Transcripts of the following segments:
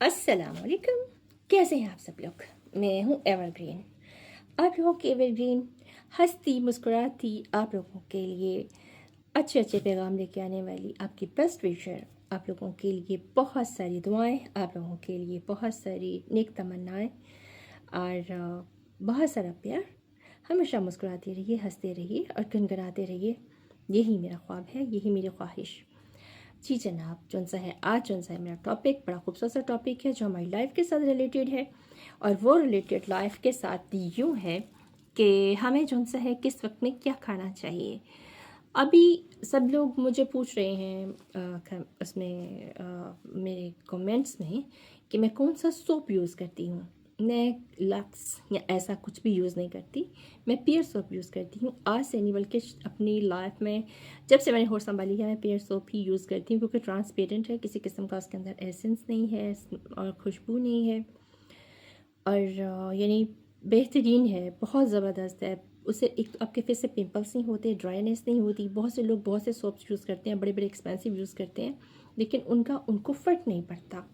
अस्सलामुअलैकुम। कैसे हैं आप सब लोग? मैं हूँ एवरग्रीन, आप लोगों की एवरग्रीन, हंसती मुस्कुराती आप लोगों के लिए अच्छे अच्छे पैगाम लेके आने वाली आपकी बेस्ट विशर। आप लोगों के लिए बहुत सारी दुआएं, आप लोगों के लिए बहुत सारी नेक तमन्नाएं और बहुत सारा प्यार। हमेशा मुस्कुराते रहिए, हंसते रहिए और गुनगुनाते रहिए। यही मेरा ख्वाब है, यही मेरी ख्वाहिश। जी जनाब, जौन सा है मेरा टॉपिक बड़ा खूबसूरत सा टॉपिक है जो हमारी लाइफ के साथ रिलेटेड है। और वो रिलेटेड लाइफ के साथ यूँ है कि हमें जौन सा है किस वक्त में क्या खाना चाहिए। अभी सब लोग मुझे पूछ रहे हैं उसमें मेरे कमेंट्स में कि मैं कौन सा सोप यूज़ करती हूँ। मैं लक्स या ऐसा कुछ भी यूज़ नहीं करती, मैं पियर सोप यूज़ करती हूँ। आज से नहीं बल्कि अपनी लाइफ में जब से मैंने होश संभाली है मैं पियर सोप ही यूज़ करती हूँ, क्योंकि ट्रांसपेरेंट है, किसी किस्म का उसके अंदर एसेंस नहीं है और खुशबू नहीं है और यानी बेहतरीन है, बहुत ज़बरदस्त है। उससे एक तो आपके फेस से पिंपल्स नहीं होते, ड्राइनेस नहीं होती। बहुत से लोग बहुत से सोप्स यूज़ करते हैं, बड़े बड़े एक्सपेंसिव यूज़ करते हैं, लेकिन उनको फ़र्क नहीं पड़ता।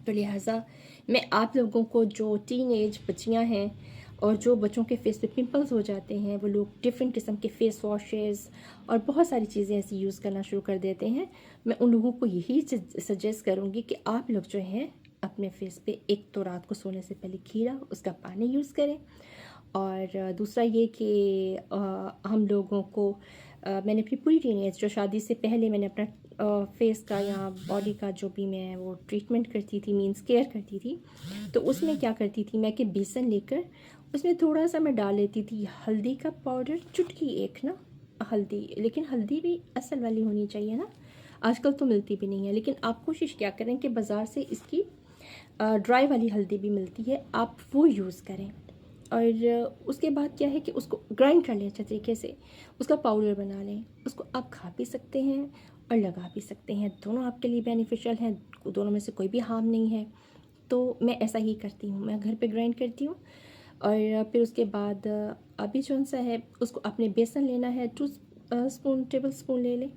तो लिहाजा मैं आप लोगों को जो टीन एज बच्चियाँ हैं और जो बच्चों के फेस पे पिंपल्स हो जाते हैं, वो लोग डिफरेंट किस्म के फेस वॉशेस और बहुत सारी चीज़ें ऐसी यूज़ करना शुरू कर देते हैं। मैं उन लोगों को यही सजेस्ट करूँगी कि आप लोग जो हैं अपने फेस पे एक तो रात को सोने से पहले खीरा उसका पानी यूज़ करें, और दूसरा ये कि हम लोगों को मैंने अपनी पूरी टीनेज जो शादी से पहले मैंने अपना फेस का या बॉडी का जो भी मैं वो ट्रीटमेंट करती थी, मीन्स केयर करती थी, तो उसमें क्या करती थी मैं कि बेसन लेकर उसमें थोड़ा सा मैं डाल लेती थी हल्दी का पाउडर, चुटकी एक ना हल्दी, लेकिन हल्दी भी असल वाली होनी चाहिए ना, आजकल तो मिलती भी नहीं है। लेकिन आप कोशिश क्या करें कि बाज़ार से इसकी ड्राई वाली हल्दी भी मिलती है, आप वो यूज़ करें। और उसके बाद क्या है कि उसको ग्राइंड कर लें अच्छे तरीके से, उसका पाउडर बना लें। उसको आप खा भी सकते हैं और लगा भी सकते हैं, दोनों आपके लिए बेनिफिशियल हैं, दोनों में से कोई भी हार्म नहीं है। तो मैं ऐसा ही करती हूँ, मैं घर पे ग्राइंड करती हूँ। और फिर उसके बाद अभी कौन सा है उसको अपने बेसन लेना है, 2 टेबल स्पून ले लें,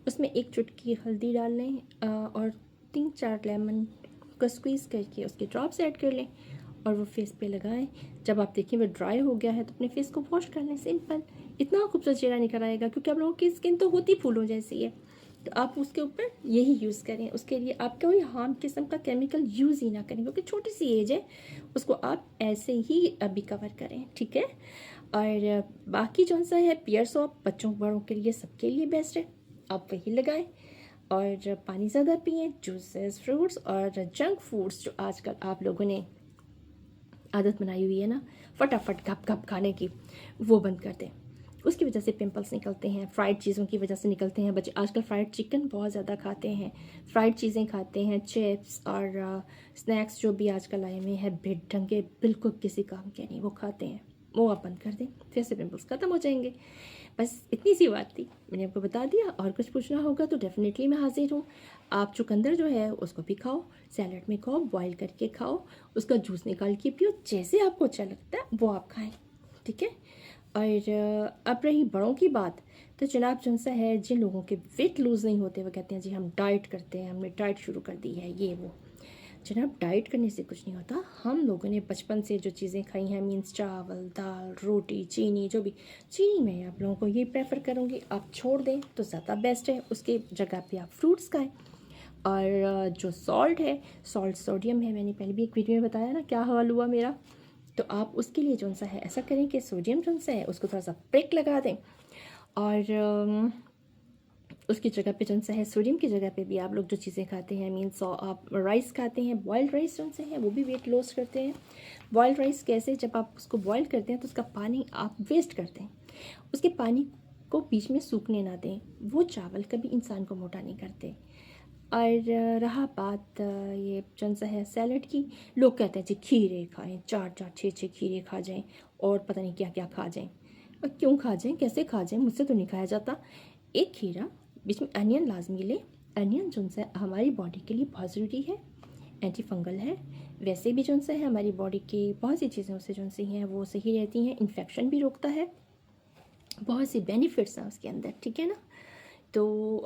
उसमें 1 चुटकी हल्दी डाल लें और 3-4 लेमन को स्क्वीज़ करके उसके ड्रॉप्स ऐड कर लें और वो फेस पे लगाएं। जब आप देखें वो ड्राई हो गया है तो अपने फेस को वॉश कर लें, सिंपल। इतना खूबसूरत चेहरा निकल आएगा, क्योंकि आप लोगों की स्किन तो होती फूलों जैसी है। तो आप उसके ऊपर यही यूज़ करें, उसके लिए आप कोई हार्म किस्म का केमिकल यूज़ ही ना करें, क्योंकि छोटी सी एज है, उसको आप ऐसे ही अभी कवर करें, ठीक है। और बाकी जो सा है पियर सोप बच्चों बड़ों के लिए सबके लिए बेस्ट है, आप वही लगाएं। और पानी ज़्यादा पिएं, जूसेस, फ्रूट्स और जंक फूड्स जो आजकल आप लोगों ने आदत बनाई हुई है ना फटाफट घप घप खाने की, वो बंद कर दें। उसकी वजह से पिंपल्स निकलते हैं, फ्राइड चीज़ों की वजह से निकलते हैं। बच्चे आजकल फ्राइड चिकन बहुत ज़्यादा खाते हैं, फ्राइड चीज़ें खाते हैं, चिप्स और स्नैक्स जो भी आजकल आए हुए हैं बेढंगे, बिल्कुल किसी काम के नहीं, वो खाते हैं। वो आप बंद कर दें, फिर से पिंपल्स ख़त्म हो जाएंगे। बस इतनी सी बात थी, मैंने आपको बता दिया। और कुछ पूछना होगा तो डेफिनेटली मैं हाजिर हूँ। आप चुकंदर जो है उसको भी खाओ, सैलड में खाओ, बॉईल करके खाओ, उसका जूस निकाल के पियो, जैसे आपको अच्छा लगता है वो आप खाएं, ठीक है। और अब रही बड़ों की बात, तो जनाब जौन सा है जिन लोगों के वेट लूज़ नहीं होते वो कहते हैं जी हम डाइट करते हैं, हमने डाइट शुरू कर दी है, ये वो। जनाब डाइट करने से कुछ नहीं होता। हम लोगों ने बचपन से जो चीज़ें खाई हैं, मीन्स चावल, दाल, रोटी, चीनी, जो भी चीनी मैं आप लोगों को ये प्रेफर करूँगी आप छोड़ दें तो ज़्यादा बेस्ट है। उसके जगह पे आप फ्रूट्स खाएं। और जो सॉल्ट है, सॉल्ट सोडियम है, मैंने पहले भी एक वीडियो में बताया ना क्या हाल हुआ मेरा। तो आप उसके लिए जौन सा है ऐसा करें कि सोडियम जौन सा है उसको थोड़ा सा ब्रेक लगा दें, और उसकी जगह पे जौन सा है सोडियम की जगह पे भी आप लोग जो चीज़ें खाते हैं, मीन्स आप राइस खाते हैं, बॉयल्ड राइस जौन से हैं वो भी वेट लॉस करते हैं। बॉयल्ड राइस कैसे, जब आप उसको बॉयल करते हैं तो उसका पानी आप वेस्ट करते हैं, उसके पानी को बीच में सूखने ना दें। वो चावल कभी इंसान को मोटा नहीं करते। और रहा बात ये जौन सा है सैलड की, लोग कहते हैं जी खीरे खाएं, 4-4 6-6 खीरे खा जाएं और पता नहीं क्या क्या खा जाएं। और क्यों खा जाएं, कैसे खा जाएं, मुझसे तो नहीं खाया जाता। एक खीरा, बीच में अनियन लाजमी लें। अनियन जौन सा हमारी बॉडी के लिए बहुत ज़रूरी है, एंटी फंगल है। वैसे भी जौन सा है हमारी बॉडी की बहुत सी चीज़ें उससे जौन सी हैं वो सही रहती हैं, इन्फेक्शन भी रोकता है, बहुत सी बेनिफिट्स हैं उसके अंदर, ठीक है ना। तो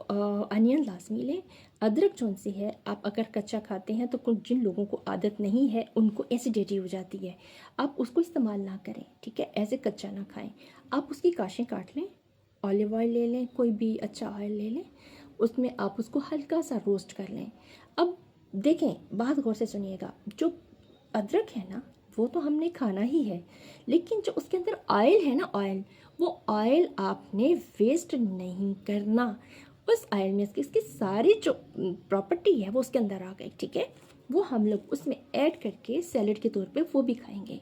अनियन लाजमी लें। अदरक जौन सी है, आप अगर कच्चा खाते हैं तो कुछ जिन लोगों को आदत नहीं है उनको एसिडिटी हो जाती है, आप उसको इस्तेमाल ना करें, ठीक है। ऐसे कच्चा ना खाएं। आप उसकी काशें काट लें, ऑलिव ऑयल ले लें, कोई भी अच्छा ऑयल ले लें, उसमें आप उसको हल्का सा रोस्ट कर लें। अब देखें, बात गौर से सुनिएगा, जो अदरक है ना वो तो हमने खाना ही है, लेकिन जो उसके अंदर ऑयल है ना, ऑयल, वो ऑयल आपने वेस्ट नहीं करना। उस ऑयल में इसकी सारी जो प्रॉपर्टी है वो उसके अंदर आ गई, ठीक है। वो हम लोग उसमें ऐड करके सैलड के तौर पे वो भी खाएंगे।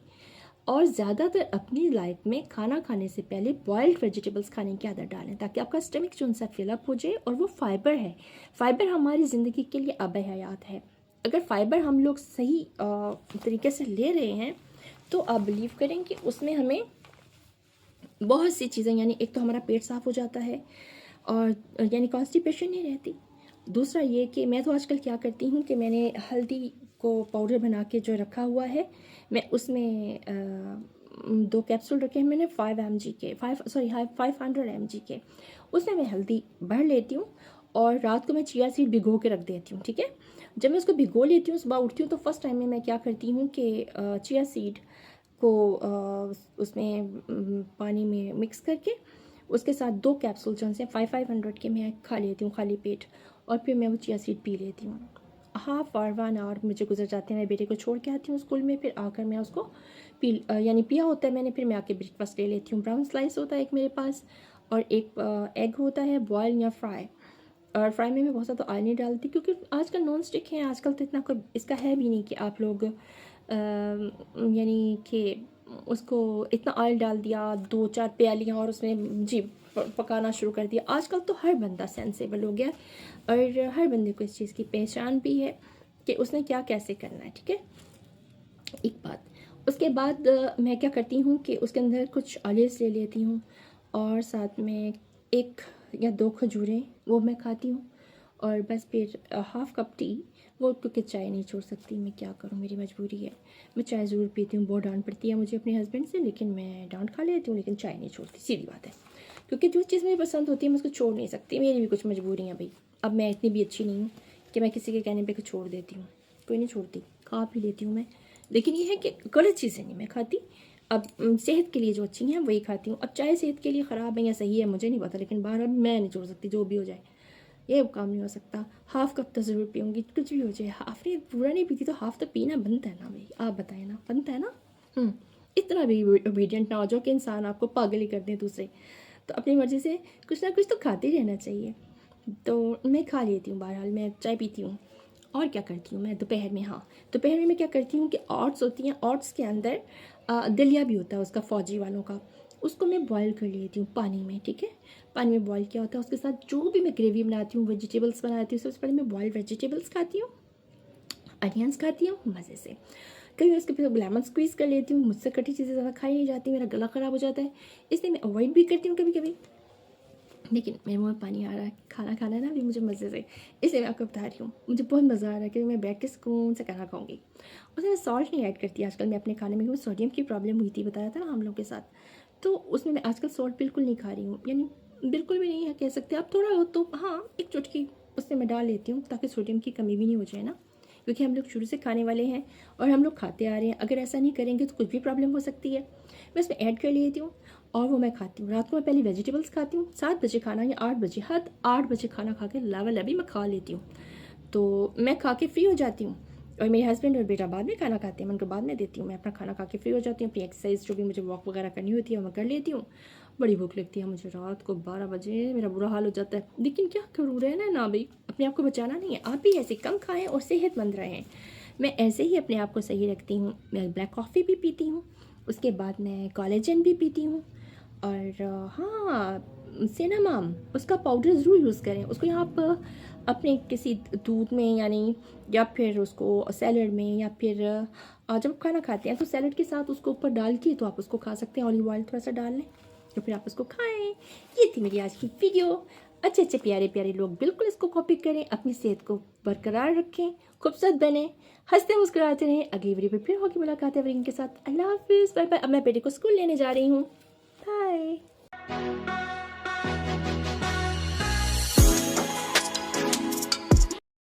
और ज़्यादातर अपनी लाइफ में खाना खाने से पहले बॉइल्ड वेजिटेबल्स खाने की आदत डालें, ताकि आपका स्टमक जो उनसा फिलअप हो जाए। और वो फाइबर है, फाइबर हमारी ज़िंदगी के लिए आब हयात है। अगर फाइबर हम लोग सही तरीके से ले रहे हैं तो आप बिलीव करें कि उसमें हमें बहुत सी चीज़ें, यानी एक तो हमारा पेट साफ़ हो जाता है और यानी कॉन्स्टिपेशन नहीं रहती। दूसरा ये कि मैं तो आजकल क्या करती हूँ कि मैंने हल्दी को पाउडर बना के जो रखा हुआ है, मैं उसमें 2 कैप्सूल रखे हैं मैंने 500 mg के। उसमें मैं हल्दी भर लेती हूँ और रात को मैं चिया सीड भिगो के रख देती हूँ, ठीक है। जब मैं उसको भिगो लेती हूँ, सुबह उठती हूँ तो फर्स्ट टाइम में मैं क्या करती हूँ कि चिया सीड को उसमें पानी में मिक्स करके उसके साथ 2 कैप्सूल जो से 500 के मैं खा लेती हूँ खाली पेट, और फिर मैं वो चिया सीड पी लेती हूँ। हाफ और 1 आवर मुझे गुजर जाते हैं, मैं बेटे को छोड़ के आती हूँ स्कूल में, फिर आकर मैं उसको यानी पिया होता है मैंने, फिर मैं आके ब्रेकफास्ट ले लेती हूँ। ब्राउन स्लाइस होता है एक मेरे पास, और एक एग होता है बॉयल या फ्राई। और फ्राई में मैं बहुत ज़्यादा ऑयल नहीं डालती, क्योंकि आजकल नॉन स्टिक है, आजकल तो इतना कोई इसका है भी नहीं कि आप लोग यानी कि उसको इतना ऑयल डाल दिया 2-4 प्यालियाँ और उसमें जी पकाना शुरू कर दिया। आजकल तो हर बंदा सेंसेबल हो गया और हर बंदे को इस चीज़ की पहचान भी है कि उसने क्या कैसे करना है, ठीक है। एक बात, उसके बाद मैं क्या करती हूँ कि उसके अंदर कुछ ऑलिव्स ले लेती हूँ और साथ में 1 या 2 खजूरें वो मैं खाती हूँ। और बस फिर हाफ़ कप टी, वो क्योंकि चाय नहीं छोड़ सकती, मैं क्या करूँ, मेरी मजबूरी है। मैं चाय ज़रूर पीती हूँ, बहुत डांट पड़ती है मुझे अपने हस्बैंड से, लेकिन मैं डांट खा लेती हूँ, लेकिन चाय नहीं छोड़ती, सीधी बात है। क्योंकि जो चीज़ मुझे पसंद होती है मैं उसको छोड़ नहीं सकती, मेरी भी कुछ मजबूरी है भाई। अब मैं इतनी भी अच्छी नहीं हूँ कि मैं किसी के कहने पर कुछ छोड़ देती हूँ, कोई नहीं छोड़ती, खा पी लेती हूँ मैं। लेकिन ये है कि गलत चीज़ें नहीं मैं खाती। अब सेहत के लिए जो अच्छी हैं वही खाती हूँ। अब चाहे सेहत के लिए ख़राब है या सही है मुझे नहीं पता, लेकिन बाहर अब मैं नहीं छोड़ सकती, जो भी हो जाए ये काम नहीं हो सकता। हाफ़ कप तो ज़रूर पीऊँगी, कुछ भी हो जाए। हाफ़ नहीं, पूरा नहीं पीती तो हाफ़ तो पीना बनता है ना भाई, आप बताएं ना, बनता है ना। इतना भी ओबीडियंट ना हो जाओ कि इंसान आपको पागल ही कर दें दूसरे। तो अपनी मर्ज़ी से कुछ ना कुछ तो खाते ही रहना चाहिए। तो मैं खा लेती हूँ, बहरहाल मैं चाय पीती हूँ। और क्या करती हूँ मैं दोपहर में, हाँ दोपहर में मैं क्या करती हूँ कि ओट्स होती हैं, ओट्स के अंदर दलिया भी होता है उसका, फौजी वालों का, उसको मैं बॉईल कर लेती हूँ पानी में, ठीक है। पानी में बॉईल किया होता है, उसके साथ जो भी मैं ग्रेवी बनाती हूँ, वेजिटेबल्स बनाती हूँ, सबसे पहले मैं बॉइल्ड वेजिटेबल्स खाती हूँ, अनियंस खाती हूँ मज़े से। कभी उसके फिर लेमन स्क्वीज़ कर लेती हूँ, मुझसे कटी चीज़ें ज़्यादा खाई नहीं जाती, मेरा गला ख़राब हो जाता है, इसलिए मैं अवॉइड भी करती हूँ कभी कभी। लेकिन मेरे मुँह में पानी आ रहा है, खाना खाना है ना अभी मुझे मज़े से, इसलिए मैं आपको बता रही हूँ। मुझे बहुत मज़ा आ रहा है कि मैं बैठ के सुकून से खाना खाऊंगी। उसमें मैं सॉल्ट नहीं ऐड करती आजकल मैं अपने खाने में, क्योंकि सोडियम की प्रॉब्लम हुई थी, बताया था ना हम लोग के साथ, तो उसमें मैं आजकल सॉल्ट बिल्कुल नहीं खा रही हूँ, यानी बिल्कुल भी नहीं है कह सकते आप, थोड़ा हो तो हाँ 1 चुटकी उसमें मैं डाल लेती हूँ, ताकि सोडियम की कमी भी नहीं हो जाए ना, क्योंकि हम लोग शुरू से खाने वाले हैं और हम लोग खाते आ रहे हैं। अगर ऐसा नहीं करेंगे तो कुछ भी प्रॉब्लम हो सकती है। मैं इसमें ऐड कर लेती हूँ और वो मैं खाती हूँ। रात को मैं पहले वेजिटेबल्स खाती हूँ, 7 बजे खाना या 8 बजे, हद 8 बजे खाना खा के लेवल अभी मैं खा लेती हूँ, तो मैं खा के फ्री हो जाती हूँ। और मेरे हस्बैंड और बेटा बाद में खाना खाते हैं, मैं उनको बाद में देती हूँ। मैं अपना खाना खा के फ्री हो जाती हूँ, अपनी एक्सरसाइज जो भी मुझे वॉक वगैरह करनी होती है वो मैं कर लेती हूँ। बड़ी भूख लगती है मुझे, रात को 12 बजे मेरा बुरा हाल हो जाता है, लेकिन क्या करूँ, रहना है ना भाई, अपने आप को बचाना नहीं है। आप भी ऐसे कम खाएँ और सेहतमंद रहें। मैं ऐसे ही अपने आप को सही रखती हूँ। मैं ब्लैक कॉफ़ी भी पीती हूँ, उसके बाद मैं कोलेजन भी पीती हूँ, और हाँ सिनेमाम उसका पाउडर ज़रूर यूज़ करें। उसको आप अपने किसी दूध में यानी, या फिर उसको सैलड में, या फिर जब खाना खाते हैं तो सैलड के साथ उसको ऊपर डाल के तो आप उसको खा सकते हैं, ऑलिव ऑयल थोड़ा सा डाल लें तो फिर आप उसको खाएं। ये थी मेरी आज की वीडियो। अच्छे अच्छे प्यारे प्यारे लोग बिल्कुल इसको कॉपी करें, अपनी सेहत को बरकरार रखें, खूबसूरत बने, हंसते मुस्कुराते रहें। अगली वीडियो में फिर होगी मुलाकात है के साथ। अल्लाह हाफिज़, बाय बाय। अब मैं बेटे को स्कूल लेने जा रही हूँ, बाय।